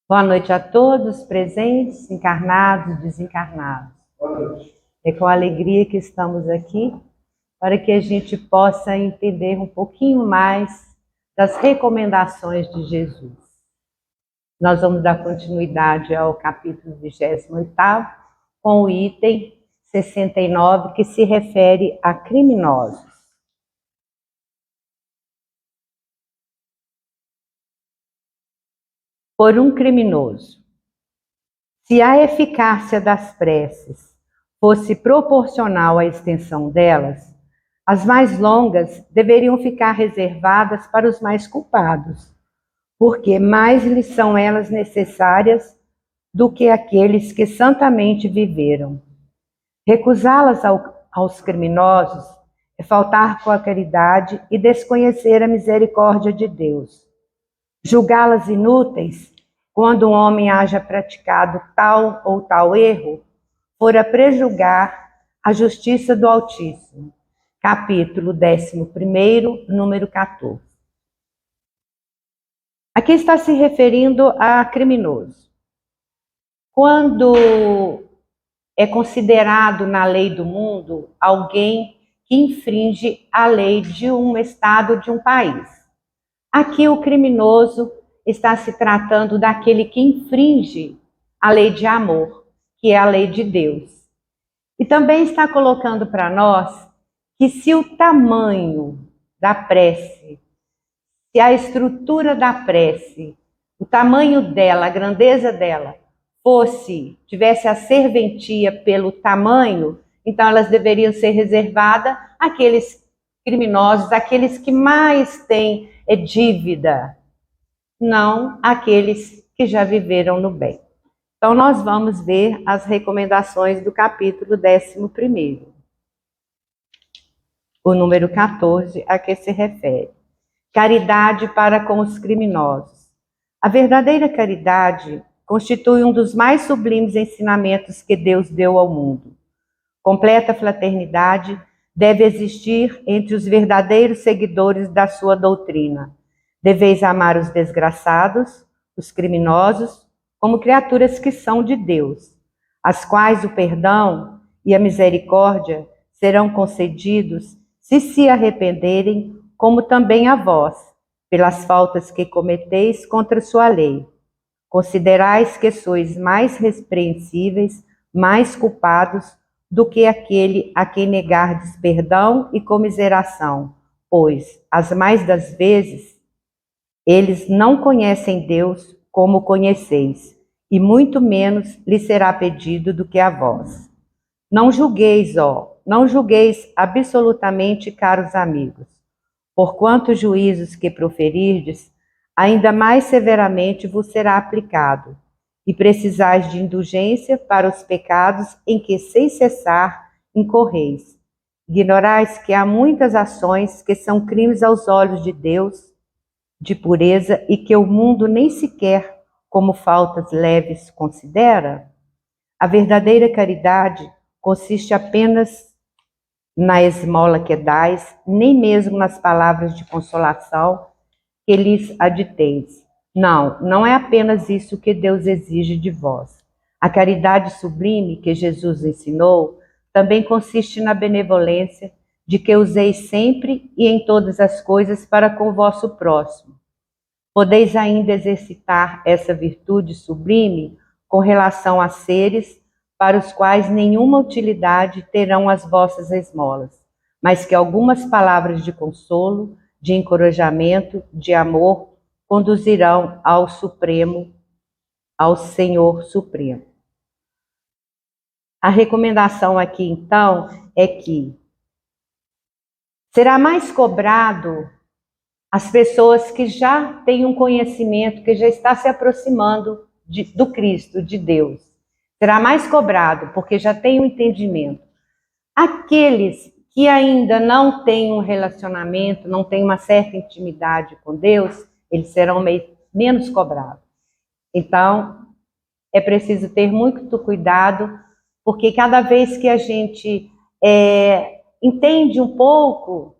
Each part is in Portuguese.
Boa noite a todos presentes, encarnados e desencarnados. Boa noite. É com alegria que estamos aqui para que a gente possa entender um pouquinho mais das recomendações de Jesus. Nós vamos dar continuidade ao capítulo 28º, com o item 69, que se refere a criminosos. Por um criminoso. Se a eficácia das preces fosse proporcional à extensão delas, as mais longas deveriam ficar reservadas para os mais culpados, porque mais lhes são elas necessárias do que aqueles que santamente viveram. Recusá-las aos criminosos é faltar com a caridade e desconhecer a misericórdia de Deus. Julgá-las inúteis, quando um homem haja praticado tal ou tal erro, fora prejulgar a justiça do Altíssimo. Capítulo 11, número 14. Aqui está se referindo a criminoso. Quando é considerado na lei do mundo alguém que infringe a lei de um estado, de um país. Aqui o criminoso está se tratando daquele que infringe a lei de amor, que é a lei de Deus. E também está colocando para nós que se o tamanho da prece, se a estrutura da prece, o tamanho dela, a grandeza dela, tivesse a serventia pelo tamanho, então elas deveriam ser reservadas àqueles criminosos, àqueles que mais têm dívida, não aqueles que já viveram no bem. Então, nós vamos ver as recomendações do capítulo 11, o número 14, a que se refere. Caridade para com os criminosos. A verdadeira caridade constitui um dos mais sublimes ensinamentos que Deus deu ao mundo. Completa fraternidade deve existir entre os verdadeiros seguidores da sua doutrina. Deveis amar os desgraçados, os criminosos, como criaturas que são de Deus, às quais o perdão e a misericórdia serão concedidos se arrependerem, como também a vós, pelas faltas que cometeis contra sua lei. Considerais que sois mais repreensíveis, mais culpados do que aquele a quem negardes perdão e comiseração, pois, as mais das vezes, eles não conhecem Deus como conheceis, e muito menos lhe será pedido do que a vós. Não julgueis, não julgueis absolutamente, caros amigos, porquanto os juízos que proferirdes, ainda mais severamente vos será aplicado, e precisais de indulgência para os pecados em que, sem cessar, incorreis. Ignorais que há muitas ações que são crimes aos olhos de Deus, de pureza, e que o mundo nem sequer como faltas leves considera? A verdadeira caridade consiste apenas na esmola que dais, nem mesmo nas palavras de consolação que lhes aditeis. Não é apenas isso que Deus exige de vós. A caridade sublime que Jesus ensinou também consiste na benevolência de que useis sempre e em todas as coisas para com o vosso próximo. Podeis ainda exercitar essa virtude sublime com relação a seres para os quais nenhuma utilidade terão as vossas esmolas, mas que algumas palavras de consolo, de encorajamento, de amor, conduzirão ao Supremo, ao Senhor Supremo. A recomendação aqui, então, é que será mais cobrado as pessoas que já têm um conhecimento, que já está se aproximando do Cristo, de Deus. Será mais cobrado, porque já tem um entendimento. Aqueles que ainda não têm um relacionamento, não têm uma certa intimidade com Deus, eles serão menos cobrados. Então, é preciso ter muito cuidado, porque cada vez que a gente entende um pouco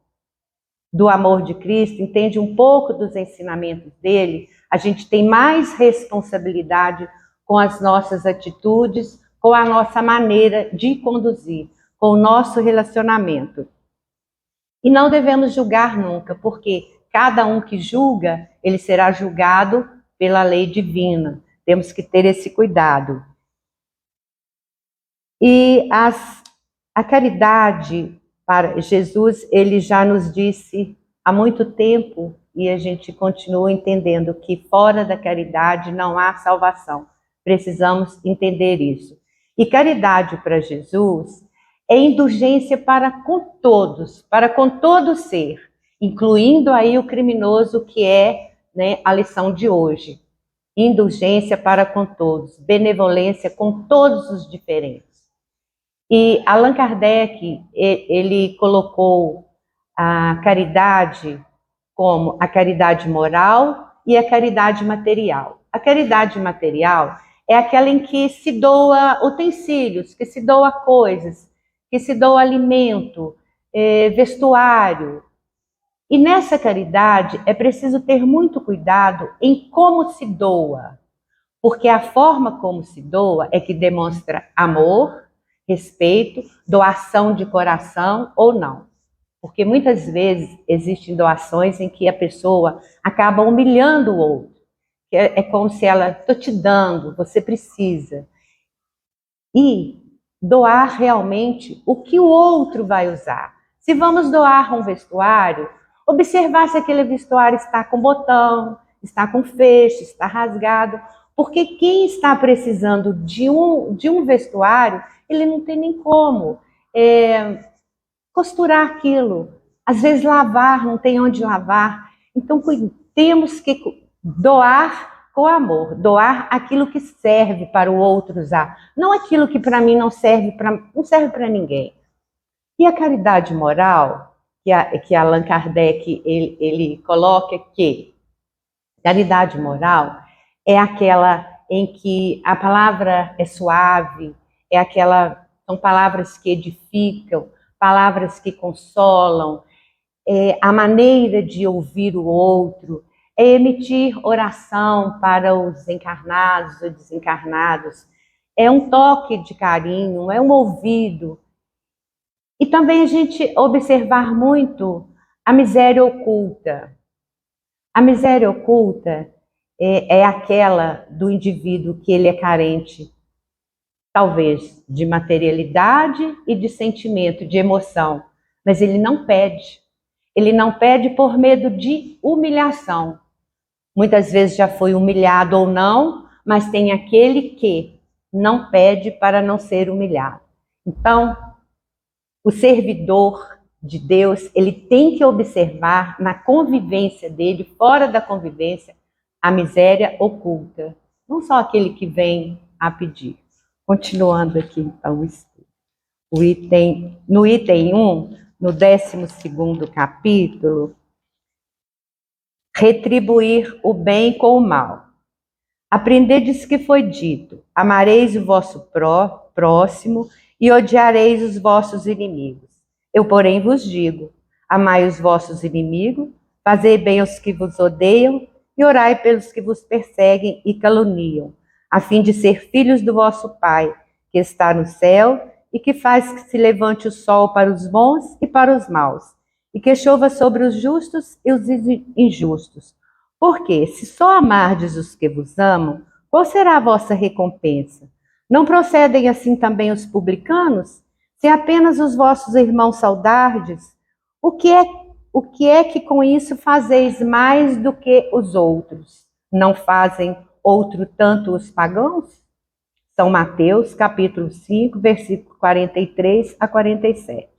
do amor de Cristo, entende um pouco dos ensinamentos dele, a gente tem mais responsabilidade com as nossas atitudes, com a nossa maneira de conduzir, com o nosso relacionamento. E não devemos julgar nunca, porque cada um que julga, ele será julgado pela lei divina. Temos que ter esse cuidado. E a caridade, para Jesus, ele já nos disse há muito tempo, e a gente continua entendendo que fora da caridade não há salvação. Precisamos entender isso. E caridade para Jesus é indulgência para com todos, para com todo ser, incluindo aí o criminoso, que é, né, a lição de hoje. Indulgência para com todos, benevolência com todos os diferentes. E Allan Kardec, ele colocou a caridade como a caridade moral e a caridade material. A caridade material é aquela em que se doa utensílios, que se doa coisas, que se doa alimento, vestuário. E nessa caridade é preciso ter muito cuidado em como se doa, porque a forma como se doa é que demonstra amor, respeito, doação de coração ou não. Porque muitas vezes existem doações em que a pessoa acaba humilhando o outro. É como se ela, estou te dando, você precisa. E doar realmente o que o outro vai usar. Se vamos doar um vestuário, observar se aquele vestuário está com botão, está com feixe, está rasgado. Porque quem está precisando de um vestuário, ele não tem nem como costurar aquilo. Às vezes lavar, não tem onde lavar. Então temos que doar com amor, doar aquilo que serve para o outro usar, não aquilo que para mim não serve para ninguém. E a caridade moral, que Allan Kardec ele coloca que caridade moral é aquela em que a palavra é suave, são palavras que edificam, palavras que consolam, a maneira de ouvir o outro, é emitir oração para os encarnados ou desencarnados, é um toque de carinho, é um ouvido. E também a gente observar muito a miséria oculta. A miséria oculta é aquela do indivíduo que ele é carente, talvez de materialidade e de sentimento, de emoção, mas ele não pede. Ele não pede por medo de humilhação. Muitas vezes já foi humilhado ou não, mas tem aquele que não pede para não ser humilhado. Então, o servidor de Deus, ele tem que observar na convivência dele, fora da convivência, a miséria oculta. Não só aquele que vem a pedir. Continuando aqui, então, o estudo. No item 1, no 12º capítulo, retribuir o bem com o mal. Aprendedes que foi dito, amareis o vosso próximo e odiareis os vossos inimigos. Eu, porém, vos digo, amai os vossos inimigos, fazei bem aos que vos odeiam e orai pelos que vos perseguem e caluniam, a fim de ser filhos do vosso Pai, que está no céu e que faz que se levante o sol para os bons e para os maus, e que chova sobre os justos e os injustos. Porque, se só amardes os que vos amam, qual será a vossa recompensa? Não procedem assim também os publicanos? Se apenas os vossos irmãos saudardes, o que é que com isso fazeis mais do que os outros? Não fazem outro tanto os pagãos? São Mateus, capítulo 5, versículo 43 a 47.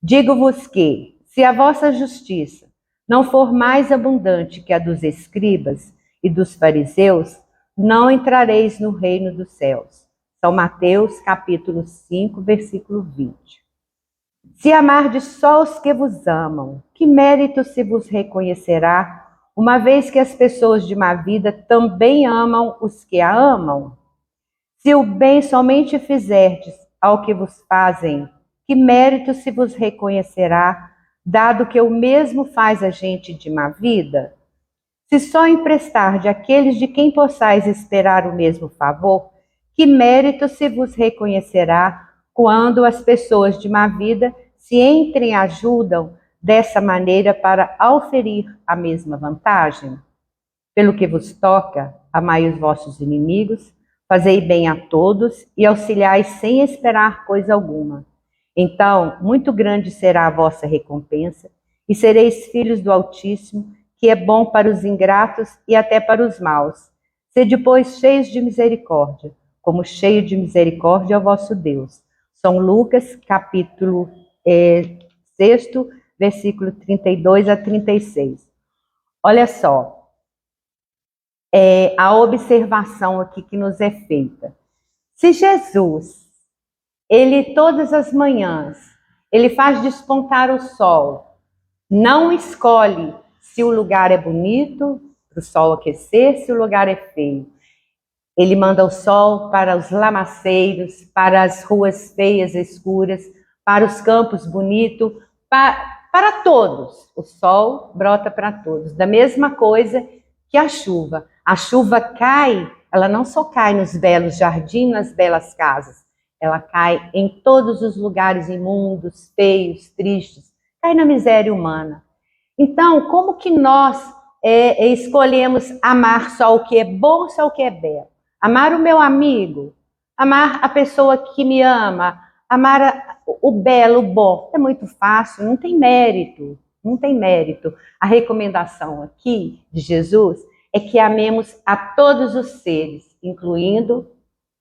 Digo-vos que, se a vossa justiça não for mais abundante que a dos escribas e dos fariseus, não entrareis no reino dos céus. São Mateus, capítulo 5, versículo 20. Se amardes só os que vos amam, que mérito se vos reconhecerá, uma vez que as pessoas de má vida também amam os que a amam? Se o bem somente fizerdes ao que vos fazem, que mérito se vos reconhecerá, dado que o mesmo faz a gente de má vida? Se só emprestar de aqueles de quem possais esperar o mesmo favor, que mérito se vos reconhecerá quando as pessoas de má vida se entreajudam dessa maneira para auferir a mesma vantagem? Pelo que vos toca, amai os vossos inimigos, fazei bem a todos e auxiliai sem esperar coisa alguma. Então, muito grande será a vossa recompensa, e sereis filhos do Altíssimo, que é bom para os ingratos e até para os maus. Sede, pois, cheios de misericórdia, como cheio de misericórdia é o vosso Deus. São Lucas, capítulo 6, versículo 32 a 36. Olha só. A observação aqui que nos é feita. Se Jesus, ele todas as manhãs, ele faz despontar o sol, não escolhe se o lugar é bonito, para o sol aquecer, se o lugar é feio. Ele manda o sol para os lamaceiros, para as ruas feias, escuras, para os campos bonitos, para todos. O sol brota para todos. Da mesma coisa que a chuva. A chuva cai, ela não só cai nos belos jardins, nas belas casas, ela cai em todos os lugares imundos, feios, tristes, cai na miséria humana. Então, como que nós escolhemos amar só o que é bom, só o que é belo? Amar o meu amigo, amar a pessoa que me ama, amar o belo, o bom. É muito fácil, não tem mérito, não tem mérito. A recomendação aqui de Jesus é que amemos a todos os seres, incluindo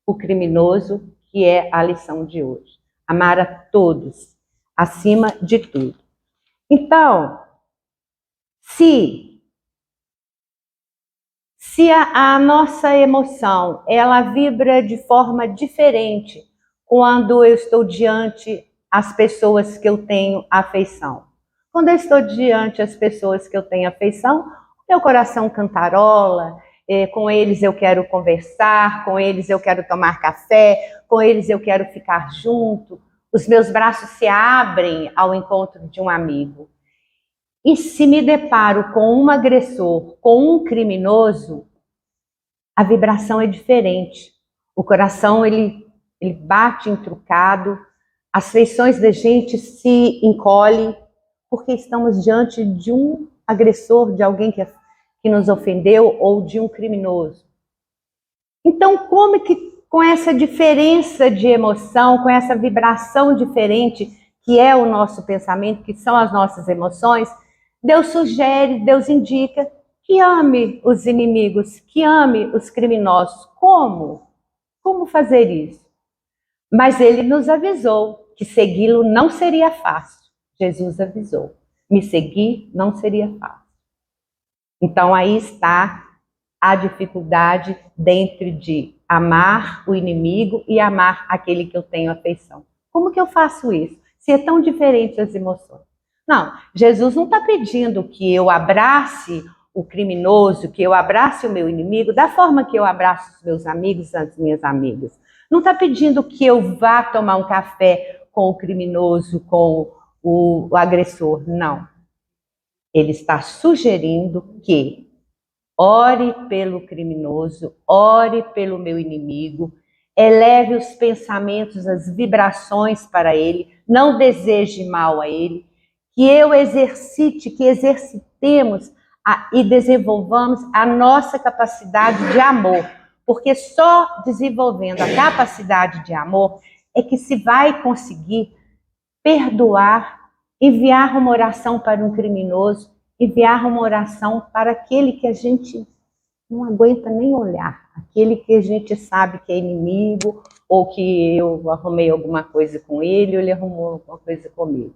o criminoso, que é a lição de hoje. Amar a todos, acima de tudo. Então, se a nossa emoção, ela vibra de forma diferente quando eu estou diante as pessoas que eu tenho afeição. Quando eu estou diante as pessoas que eu tenho afeição, meu coração cantarola, com eles eu quero conversar, com eles eu quero tomar café, com eles eu quero ficar junto, os meus braços se abrem ao encontro de um amigo. E se me deparo com um agressor, com um criminoso, a vibração é diferente. O coração, ele bate entrucado, as feições da gente se encolhem, porque estamos diante de um agressor, de alguém que nos ofendeu ou de um criminoso. Então, como que com essa diferença de emoção, com essa vibração diferente que é o nosso pensamento, que são as nossas emoções, Deus sugere, Deus indica que ame os inimigos, que ame os criminosos. Como? Como fazer isso? Mas ele nos avisou que segui-lo não seria fácil. Jesus avisou. Me seguir não seria fácil. Então aí está a dificuldade dentro de amar o inimigo e amar aquele que eu tenho afeição. Como que eu faço isso? Se é tão diferente as emoções. Não, Jesus não está pedindo que eu abrace o criminoso, que eu abrace o meu inimigo da forma que eu abraço os meus amigos, as minhas amigas. Não está pedindo que eu vá tomar um café com o criminoso, com o agressor. Não. Ele está sugerindo que ore pelo criminoso, ore pelo meu inimigo, eleve os pensamentos, as vibrações para ele, não deseje mal a ele, que eu exercite, que exercitemos e desenvolvamos a nossa capacidade de amor, porque só desenvolvendo a capacidade de amor é que se vai conseguir perdoar, enviar uma oração para um criminoso, enviar uma oração para aquele que a gente não aguenta nem olhar, aquele que a gente sabe que é inimigo, ou que eu arrumei alguma coisa com ele, ou ele arrumou alguma coisa comigo.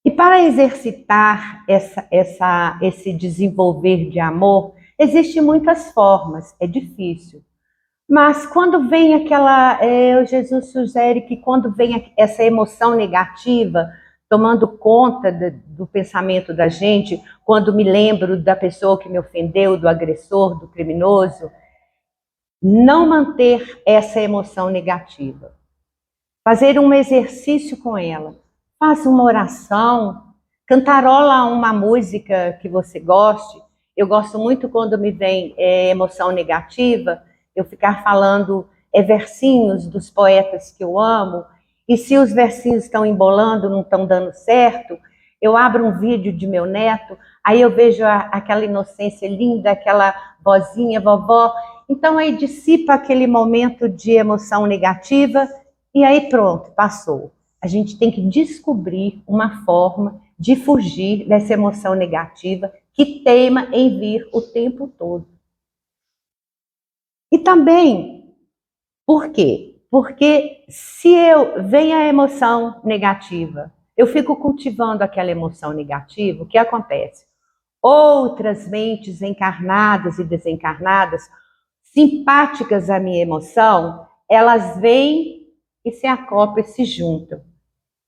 E para exercitar esse desenvolver de amor, existem muitas formas, é difícil. Mas quando vem Jesus sugere que quando vem essa emoção negativa, tomando conta do pensamento da gente, quando me lembro da pessoa que me ofendeu, do agressor, do criminoso, não manter essa emoção negativa. Fazer um exercício com ela. Faça uma oração, Cantarola uma música que você goste. Eu gosto muito quando me vem emoção negativa, eu ficar falando versinhos dos poetas que eu amo, e se os versinhos estão embolando, não estão dando certo, eu abro um vídeo de meu neto, aí eu vejo aquela inocência linda, aquela vozinha, vovó, então aí dissipa aquele momento de emoção negativa, e aí pronto, passou. A gente tem que descobrir uma forma de fugir dessa emoção negativa que teima em vir o tempo todo. E também, por quê? Porque se vem a emoção negativa, eu fico cultivando aquela emoção negativa, o que acontece? Outras mentes encarnadas e desencarnadas, simpáticas à minha emoção, elas vêm e se acoplam e se juntam.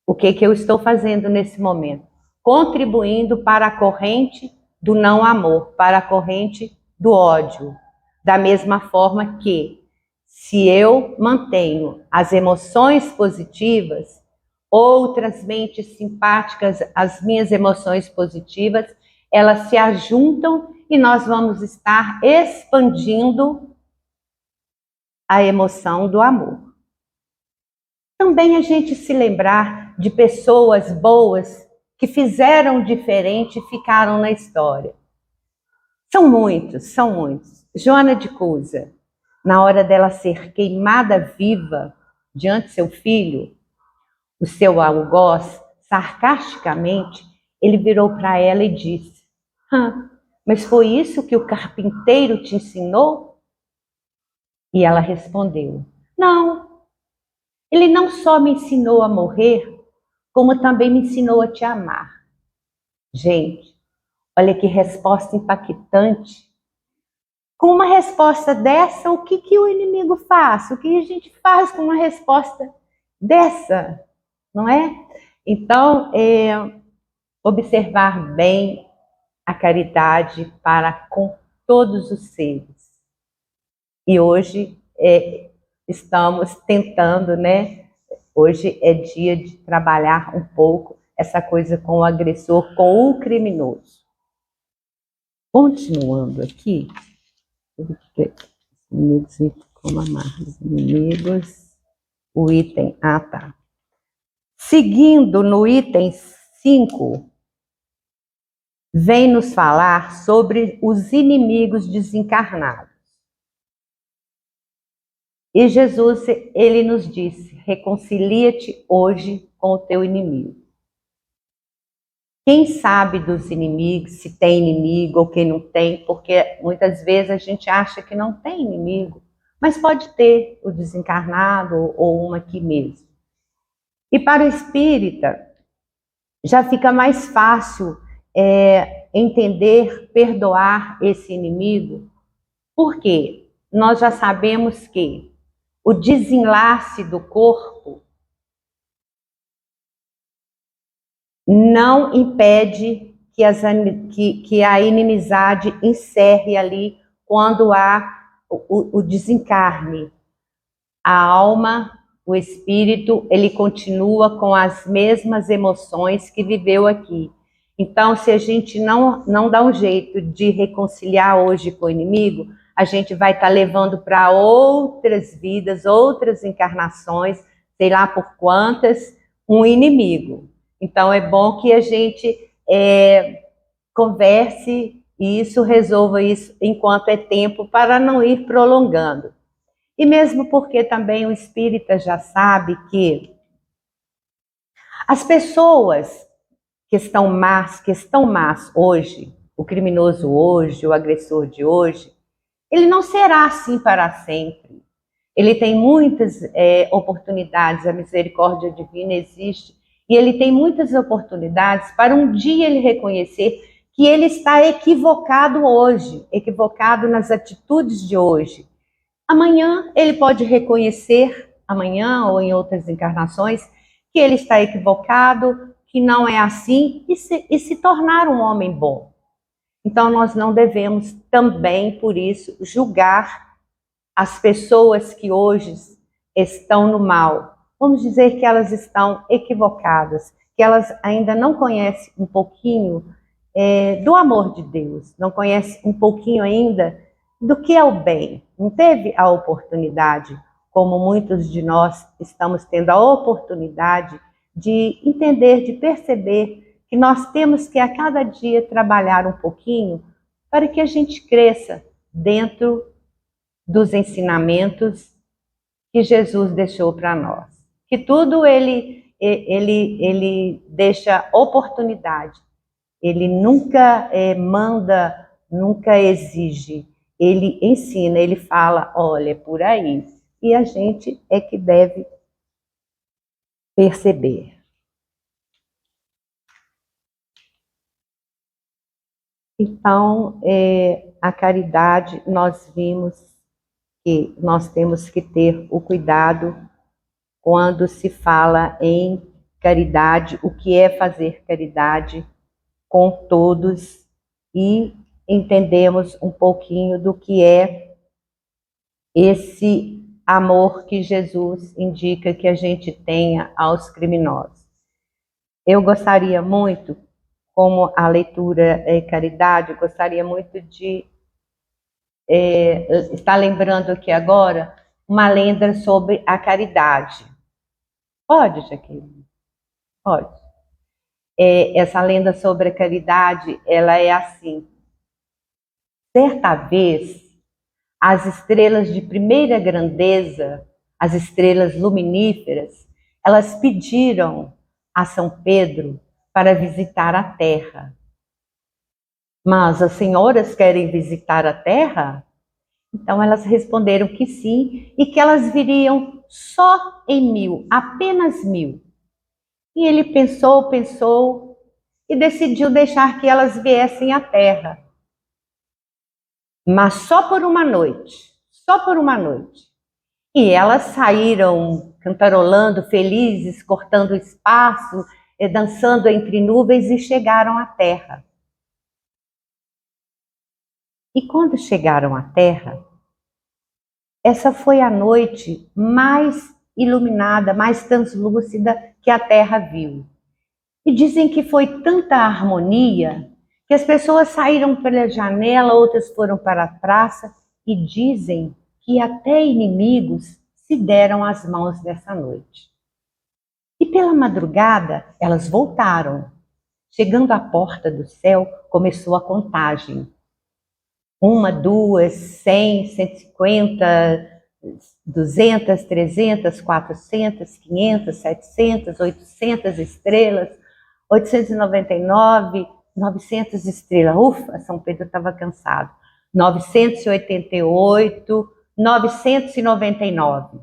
O que eu estou fazendo nesse momento? Contribuindo para a corrente do não amor, para a corrente do ódio. Da mesma forma que, se eu mantenho as emoções positivas, outras mentes simpáticas às minhas emoções positivas, elas se ajuntam e nós vamos estar expandindo a emoção do amor. Também a gente se lembrar de pessoas boas que fizeram diferente e ficaram na história. São muitos, são muitos. Joana de Cusa, na hora dela ser queimada viva diante de seu filho, o seu algoz, sarcasticamente, ele virou para ela e disse: mas foi isso que o carpinteiro te ensinou? E ela respondeu: não. Ele não só me ensinou a morrer, como também me ensinou a te amar. Gente, olha que resposta impactante. Com uma resposta dessa, o que o inimigo faz? O que a gente faz com uma resposta dessa? Não é? Então, observar bem a caridade para com todos os seres. E hoje estamos tentando, né? Hoje é dia de trabalhar um pouco essa coisa com o agressor, com o criminoso. Continuando aqui, inimigos como amar os inimigos, o item, tá. Seguindo no item 5, vem nos falar sobre os inimigos desencarnados. E Jesus, ele nos disse: reconcilia-te hoje com o teu inimigo. Quem sabe dos inimigos, se tem inimigo ou quem não tem, porque muitas vezes a gente acha que não tem inimigo, mas pode ter o desencarnado ou um aqui mesmo. E para o espírita, já fica mais fácil entender, perdoar esse inimigo, porque nós já sabemos que o desenlace do corpo não impede que a inimizade encerre ali quando há o desencarne. A alma, o espírito, ele continua com as mesmas emoções que viveu aqui. Então, se a gente não dá um jeito de reconciliar hoje com o inimigo, a gente vai estar levando para outras vidas, outras encarnações, sei lá por quantas, um inimigo. Então, é bom que a gente converse isso, resolva isso enquanto é tempo, para não ir prolongando. E mesmo porque também o espírita já sabe que as pessoas que estão más hoje, o criminoso hoje, o agressor de hoje, ele não será assim para sempre. Ele tem muitas oportunidades, a misericórdia divina existe, e ele tem muitas oportunidades para um dia ele reconhecer que ele está equivocado hoje, equivocado nas atitudes de hoje. Amanhã ele pode reconhecer, amanhã ou em outras encarnações, que ele está equivocado, que não é assim, e se tornar um homem bom. Então nós não devemos também, por isso, julgar as pessoas que hoje estão no mal. Vamos dizer que elas estão equivocadas, que elas ainda não conhecem um pouquinho do amor de Deus, não conhecem um pouquinho ainda do que é o bem. Não teve a oportunidade, como muitos de nós estamos tendo a oportunidade de entender, de perceber que nós temos que a cada dia trabalhar um pouquinho para que a gente cresça dentro dos ensinamentos que Jesus deixou para nós. Que tudo ele deixa oportunidade. Ele nunca manda, nunca exige. Ele ensina, ele fala, olha, é por aí. E a gente é que deve perceber. Então, a caridade, nós vimos que nós temos que ter o cuidado quando se fala em caridade, o que é fazer caridade com todos e entendemos um pouquinho do que é esse amor que Jesus indica que a gente tenha aos criminosos. Eu gostaria muito, como a leitura é caridade, eu gostaria muito de estar lembrando aqui agora uma lenda sobre a caridade. Pode, Jaqueline? Pode. Essa lenda sobre a caridade, ela é assim. Certa vez, as estrelas de primeira grandeza, as estrelas luminíferas, elas pediram a São Pedro para visitar a Terra. Mas as senhoras querem visitar a Terra? Então elas responderam que sim, e que elas viriam só em 1000, apenas 1000. E ele pensou, pensou, e decidiu deixar que elas viessem à Terra. Mas só por uma noite, só por uma noite. E elas saíram cantarolando, felizes, cortando o espaço, dançando entre nuvens e chegaram à Terra. E quando chegaram à Terra, essa foi a noite mais iluminada, mais translúcida que a Terra viu. E dizem que foi tanta harmonia que as pessoas saíram pela janela, outras foram para a praça e dizem que até inimigos se deram as mãos nessa noite. E pela madrugada elas voltaram. Chegando à porta do céu, começou a contagem. 1, 2, 100, 150, 200, 300, 400, 500, 700, 800 estrelas, 899, 900 estrelas. Ufa, São Pedro estava cansado. 988, 999.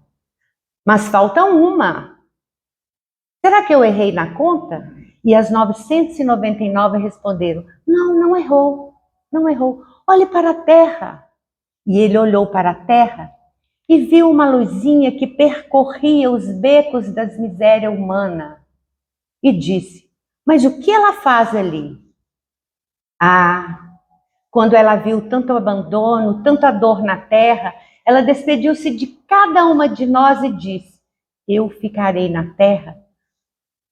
Mas falta uma. Será que eu errei na conta? E as 999 responderam, não, não errou, não errou. Olhe para a terra. E ele olhou para a terra e viu uma luzinha que percorria os becos das misérias humanas. E disse, mas o que ela faz ali? Ah, quando ela viu tanto abandono, tanta dor na terra, ela despediu-se de cada uma de nós e disse, eu ficarei na terra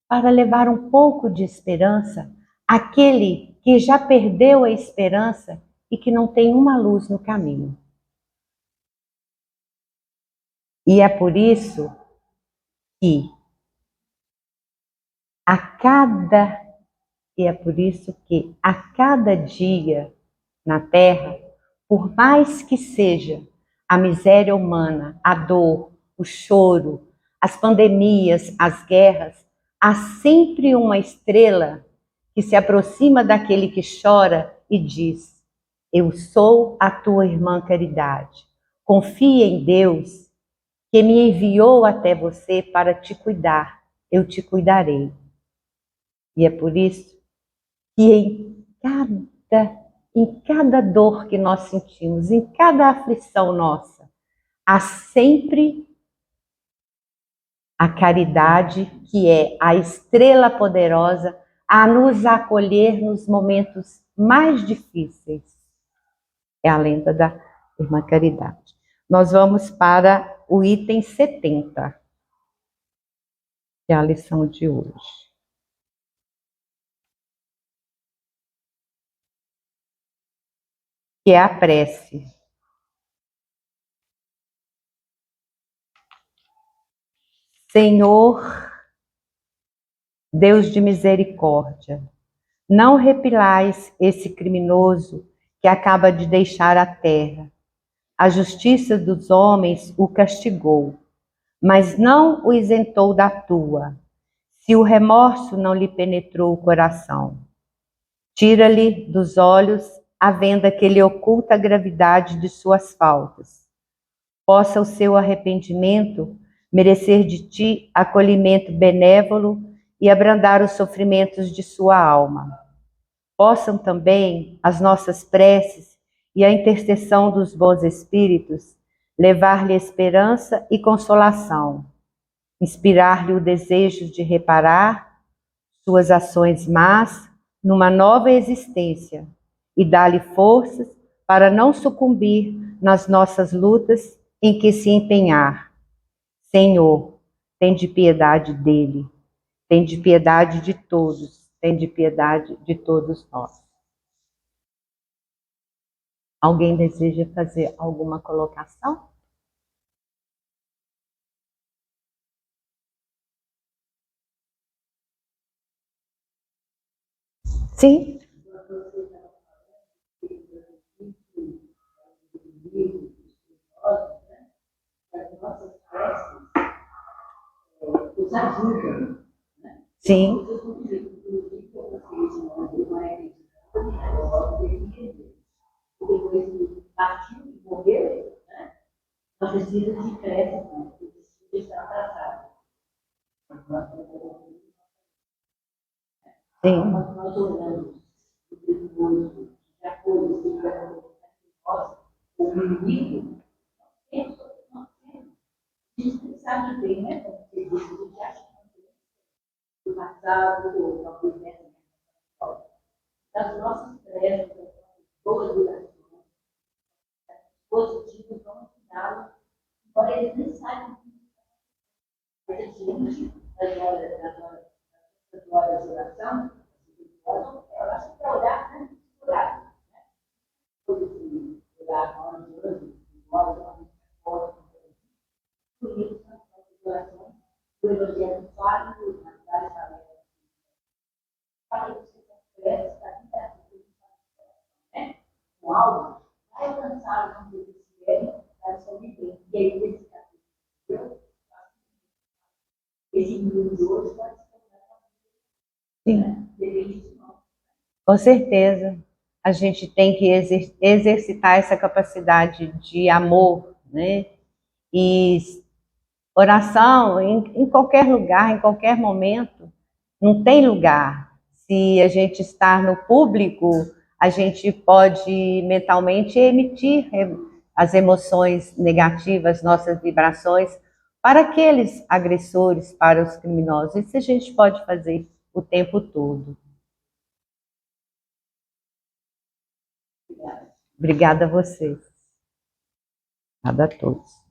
para levar um pouco de esperança àquele que já perdeu a esperança e que não tem uma luz no caminho. E é por isso que a cada dia na Terra, por mais que seja a miséria humana, a dor, o choro, as pandemias, as guerras, há sempre uma estrela que se aproxima daquele que chora e diz, eu sou a tua irmã Caridade. Confia em Deus que me enviou até você para te cuidar. Eu te cuidarei. E é por isso que em cada dor que nós sentimos, em cada aflição nossa, há sempre a caridade, que é a estrela poderosa, a nos acolher nos momentos mais difíceis. É a lenda da Irmã Caridade. Nós vamos para o item 70, que é a lição de hoje. que é a prece. Senhor, Deus de misericórdia, não repilais esse criminoso que acaba de deixar a terra. A justiça dos homens o castigou, mas não o isentou da tua, se o remorso não lhe penetrou o coração. Tira-lhe dos olhos a venda que lhe oculta a gravidade de suas faltas. Possa o seu arrependimento merecer de ti acolhimento benévolo e abrandar os sofrimentos de sua alma. Possam também as nossas preces e a intercessão dos bons espíritos levar-lhe esperança e consolação, inspirar-lhe o desejo de reparar suas ações más numa nova existência e dar-lhe forças para não sucumbir nas nossas lutas em que se empenhar. Senhor, tende piedade dele, tende piedade de todos, tende piedade de todos nós. Alguém deseja fazer alguma colocação? Sim. Os ajudam. Sim. Depois que partiu e morreu, né? Não precisa de crédito, precisa estar atrasado. Sim. Nós olhamos o perigoso, já foi o inimigo, nós temos. A gente sabe bem, né? Como você disse, a gente acha que o passado, ou talvez das nossas preces, das nossas boas orações, positivos, vamos cuidá-los, embora eles nem saibam que a gente, das horas de oração, eu acho que é orar, né? Orar. Orar na hora de hoje, embora por isso, as nossas orações, o Evangelho fala, nas várias palestras, fala que você conversa da vida, né? Com algo, vai alcançar o que eles querem, vai sobreviver. E aí, esse capítulo, esse mundo de hoje pode se tornar. Sim. Com certeza. A gente tem que exercitar essa capacidade de amor, né? E oração em qualquer lugar, em qualquer momento, não tem lugar. Se a gente estar no público, a gente pode mentalmente emitir as emoções negativas, nossas vibrações, para aqueles agressores, para os criminosos. Isso a gente pode fazer o tempo todo. Obrigada a vocês. Obrigada a todos.